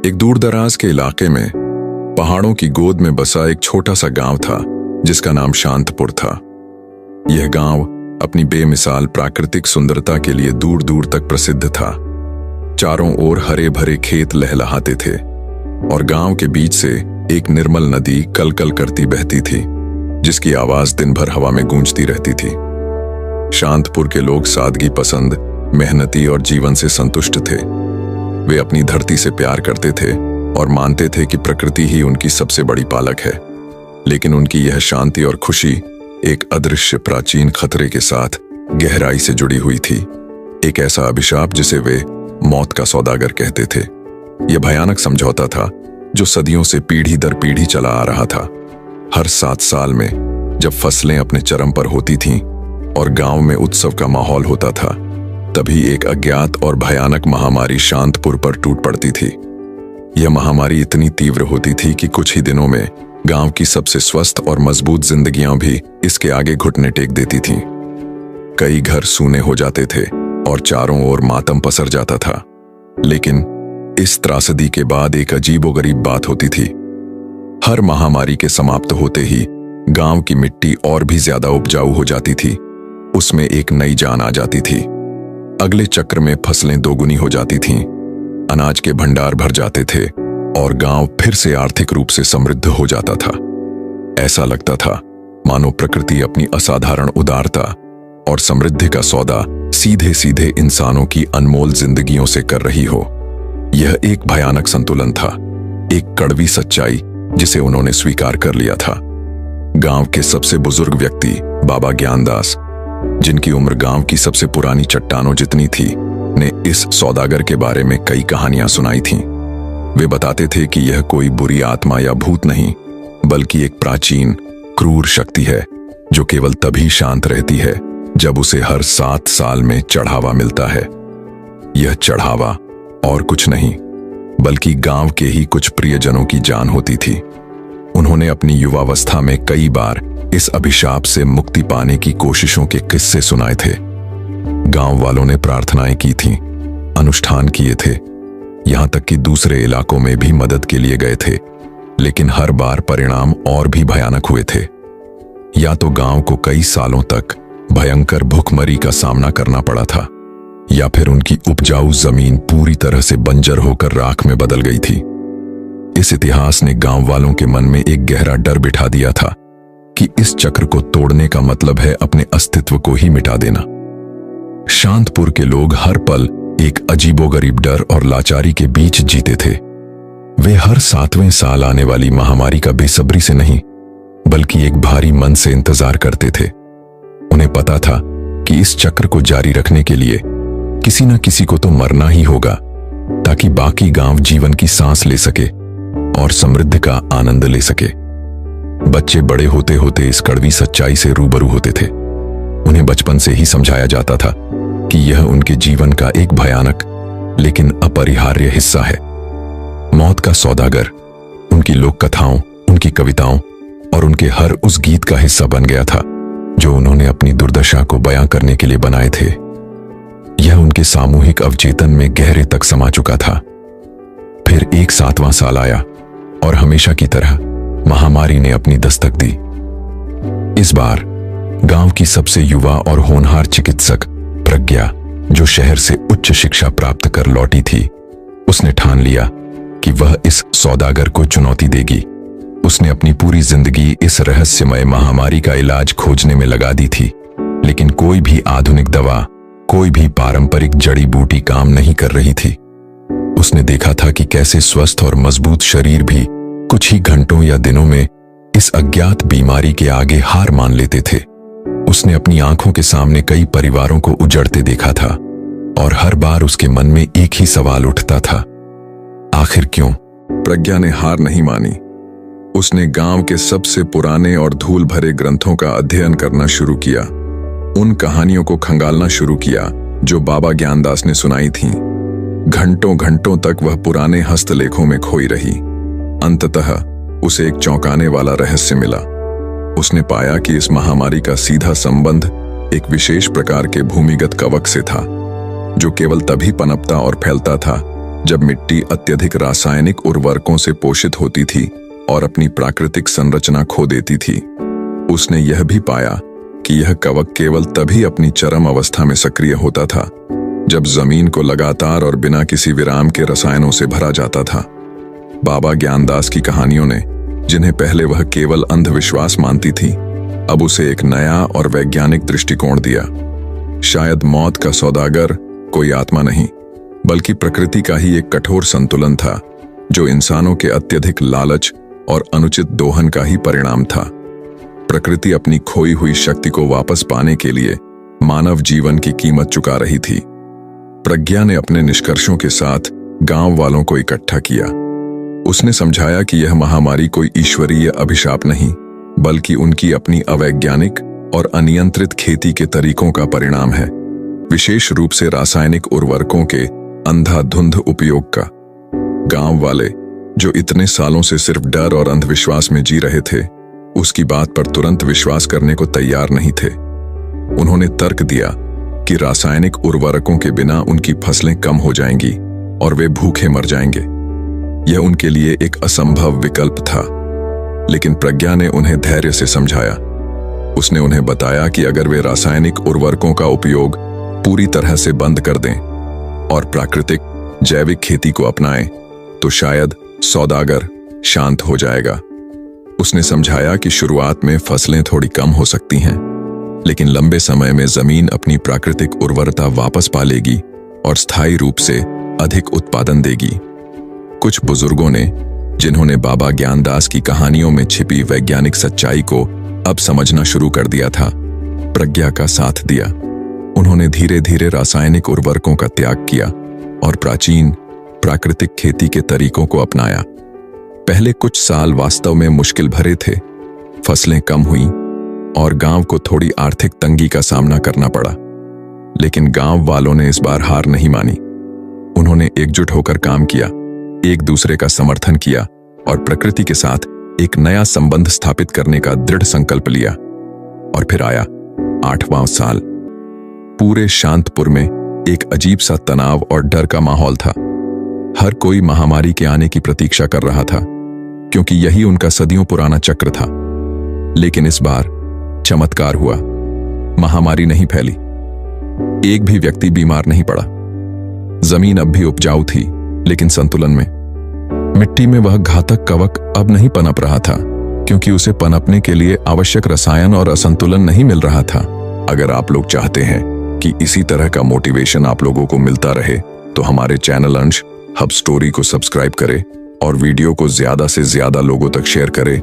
एक दूरदराज के इलाके में पहाड़ों की गोद में बसा एक छोटा सा गांव था जिसका नाम शांतपुर था। यह गांव अपनी बेमिसाल प्राकृतिक सुंदरता के लिए दूर दूर तक प्रसिद्ध था। चारों ओर हरे भरे खेत लहलहाते थे और गांव के बीच से एक निर्मल नदी कल कल करती बहती थी, जिसकी आवाज दिन भर हवा में गूंजती रहती थी। शांतपुर के लोग सादगी पसंद, मेहनती और जीवन से संतुष्ट थे। वे अपनी धरती से प्यार करते थे और मानते थे कि प्रकृति ही उनकी सबसे बड़ी पालक है। लेकिन उनकी यह शांति और खुशी एक अदृश्य प्राचीन खतरे के साथ गहराई से जुड़ी हुई थी। एक ऐसा अभिशाप जिसे वे मौत का सौदागर कहते थे। यह भयानक समझौता था जो सदियों से पीढ़ी दर पीढ़ी चला आ रहा था। हर 7 साल में जब फसलें अपने चरम पर होती थीं और गांव में उत्सव का माहौल होता था, तभी एक अज्ञात और भयानक महामारी शांतपुर पर टूट पड़ती थी। यह महामारी इतनी तीव्र होती थी कि कुछ ही दिनों में गांव की सबसे स्वस्थ और मजबूत जिंदगियां भी इसके आगे घुटने टेक देती थीं। कई घर सूने हो जाते थे और चारों ओर मातम पसर जाता था। लेकिन इस त्रासदी के बाद एक अजीबोगरीब बात होती थी। हर महामारी के समाप्त होते ही गांव की मिट्टी और भी ज्यादा उपजाऊ हो जाती थी। उसमें एक नई जान आ जाती थी। अगले चक्र में फसलें दोगुनी हो जाती थीं, अनाज के भंडार भर जाते थे और गांव फिर से आर्थिक रूप से समृद्ध हो जाता था। ऐसा लगता था मानो प्रकृति अपनी असाधारण उदारता और समृद्धि का सौदा सीधे सीधे इंसानों की अनमोल जिंदगियों से कर रही हो। यह एक भयानक संतुलन था, एक कड़वी सच्चाई जिसे उन्होंने स्वीकार कर लिया था। गांव के सबसे बुजुर्ग व्यक्ति बाबा ज्ञानदास, जिनकी उम्र गांव की सबसे पुरानी चट्टानों जितनी थी, ने इस सौदागर के बारे में कई कहानियां सुनाई थीं। वे बताते थे कि यह कोई बुरी आत्मा या भूत नहीं, बल्कि एक प्राचीन क्रूर शक्ति है जो केवल तभी शांत रहती है जब उसे हर 7 साल में चढ़ावा मिलता है। यह चढ़ावा और कुछ नहीं बल्कि गांव के ही कुछ प्रियजनों की जान होती थी। उन्होंने अपनी युवावस्था में कई बार इस अभिशाप से मुक्ति पाने की कोशिशों के किस्से सुनाए थे। गांव वालों ने प्रार्थनाएं की थीं, अनुष्ठान किए थे, यहां तक कि दूसरे इलाकों में भी मदद के लिए गए थे। लेकिन हर बार परिणाम और भी भयानक हुए थे। या तो गांव को कई सालों तक भयंकर भूखमरी का सामना करना पड़ा था, या फिर उनकी उपजाऊ जमीन पूरी तरह से बंजर होकर राख में बदल गई थी। इस इतिहास ने गांव वालों के मन में एक गहरा डर बिठा दिया था कि इस चक्र को तोड़ने का मतलब है अपने अस्तित्व को ही मिटा देना। शांतपुर के लोग हर पल एक अजीबोगरीब डर और लाचारी के बीच जीते थे। वे हर 7वें साल आने वाली महामारी का बेसब्री से नहीं, बल्कि एक भारी मन से इंतजार करते थे। उन्हें पता था कि इस चक्र को जारी रखने के लिए किसी न किसी को तो मरना ही होगा, ताकि बाकी गांव जीवन की सांस ले सके और समृद्धि का आनंद ले सके। बच्चे बड़े होते होते इस कड़वी सच्चाई से रूबरू होते थे। उन्हें बचपन से ही समझाया जाता था कि यह उनके जीवन का एक भयानक लेकिन अपरिहार्य हिस्सा है। मौत का सौदागर उनकी लोक कथाओं, उनकी कविताओं और उनके हर उस गीत का हिस्सा बन गया था जो उन्होंने अपनी दुर्दशा को बयां करने के लिए बनाए थे। यह उनके सामूहिक अवचेतन में गहरे तक समा चुका था। फिर एक 7वां साल आया और हमेशा की तरह महामारी ने अपनी दस्तक दी। इस बार गांव की सबसे युवा और होनहार चिकित्सक प्रज्ञा, जो शहर से उच्च शिक्षा प्राप्त कर लौटी थी, उसने ठान लिया कि वह इस सौदागर को चुनौती देगी। उसने अपनी पूरी जिंदगी इस रहस्यमय महामारी का इलाज खोजने में लगा दी थी, लेकिन कोई भी आधुनिक दवा, कोई भी पारंपरिक जड़ी बूटी काम नहीं कर रही थी। उसने देखा था कि कैसे स्वस्थ और मजबूत शरीर भी कुछ ही घंटों या दिनों में इस अज्ञात बीमारी के आगे हार मान लेते थे। उसने अपनी आंखों के सामने कई परिवारों को उजड़ते देखा था और हर बार उसके मन में एक ही सवाल उठता था, आखिर क्यों? प्रज्ञा ने हार नहीं मानी। उसने गांव के सबसे पुराने और धूल भरे ग्रंथों का अध्ययन करना शुरू किया। उन कहानियों को खंगालना शुरू किया जो बाबा ज्ञानदास ने सुनाई थीं। घंटों घंटों तक वह पुराने हस्तलेखों में खोई रही। अंततः उसे एक चौंकाने वाला रहस्य मिला। उसने पाया कि इस महामारी का सीधा संबंध एक विशेष प्रकार के भूमिगत कवक से था, जो केवल तभी पनपता और फैलता था जब मिट्टी अत्यधिक रासायनिक उर्वरकों से पोषित होती थी और अपनी प्राकृतिक संरचना खो देती थी। उसने यह भी पाया कि यह कवक केवल तभी अपनी चरम अवस्था में सक्रिय होता था जब जमीन को लगातार और बिना किसी विराम के रसायनों से भरा जाता था। बाबा ज्ञानदास की कहानियों ने, जिन्हें पहले वह केवल अंधविश्वास मानती थी, अब उसे एक नया और वैज्ञानिक दृष्टिकोण दिया। शायद मौत का सौदागर कोई आत्मा नहीं, बल्कि प्रकृति का ही एक कठोर संतुलन था, जो इंसानों के अत्यधिक लालच और अनुचित दोहन का ही परिणाम था। प्रकृति अपनी खोई हुई शक्ति को वापस पाने के लिए मानव जीवन की कीमत चुका रही थी। प्रज्ञा ने अपने निष्कर्षों के साथ गांव वालों को इकट्ठा किया। उसने समझाया कि यह महामारी कोई ईश्वरीय अभिशाप नहीं, बल्कि उनकी अपनी अवैज्ञानिक और अनियंत्रित खेती के तरीकों का परिणाम है, विशेष रूप से रासायनिक उर्वरकों के अंधाधुंध उपयोग का। गांव वाले, जो इतने सालों से सिर्फ डर और अंधविश्वास में जी रहे थे, उसकी बात पर तुरंत विश्वास करने को तैयार नहीं थे। उन्होंने तर्क दिया कि रासायनिक उर्वरकों के बिना उनकी फसलें कम हो जाएंगी और वे भूखे मर जाएंगे। यह उनके लिए एक असंभव विकल्प था, लेकिन प्रज्ञा ने उन्हें धैर्य से समझाया। उसने उन्हें बताया कि अगर वे रासायनिक उर्वरकों का उपयोग पूरी तरह से बंद कर दें और प्राकृतिक जैविक खेती को अपनाएं, तो शायद सौदागर शांत हो जाएगा। उसने समझाया कि शुरुआत में फसलें थोड़ी कम हो सकती हैं, लेकिन लंबे समय में जमीन अपनी प्राकृतिक उर्वरता वापस पा लेगी और स्थायी रूप से अधिक उत्पादन देगी। कुछ बुजुर्गों ने, जिन्होंने बाबा ज्ञानदास की कहानियों में छिपी वैज्ञानिक सच्चाई को अब समझना शुरू कर दिया था, प्रज्ञा का साथ दिया। उन्होंने धीरे धीरे रासायनिक उर्वरकों का त्याग किया और प्राचीन प्राकृतिक खेती के तरीकों को अपनाया। पहले कुछ साल वास्तव में मुश्किल भरे थे। फसलें कम हुईं और गांव को थोड़ी आर्थिक तंगी का सामना करना पड़ा, लेकिन गांव वालों ने इस बार हार नहीं मानी। उन्होंने एकजुट होकर काम किया, एक दूसरे का समर्थन किया और प्रकृति के साथ एक नया संबंध स्थापित करने का दृढ़ संकल्प लिया। और फिर आया 8वां साल। पूरे शांतपुर में एक अजीब सा तनाव और डर का माहौल था। हर कोई महामारी के आने की प्रतीक्षा कर रहा था, क्योंकि यही उनका सदियों पुराना चक्र था। लेकिन इस बार चमत्कार हुआ। महामारी नहीं फैली, एक भी व्यक्ति बीमार नहीं पड़ा। जमीन अब भी उपजाऊ थी, लेकिन संतुलन में। मिट्टी में वह घातक कवक अब नहीं पनप रहा था, क्योंकि उसे पनपने के लिए आवश्यक रसायन और असंतुलन नहीं मिल रहा था। अगर आप लोग चाहते हैं कि इसी तरह का मोटिवेशन आप लोगों को मिलता रहे, तो हमारे चैनल अंश हब स्टोरी को सब्सक्राइब करें और वीडियो को ज्यादा से ज्यादा लोगों तक शेयर करें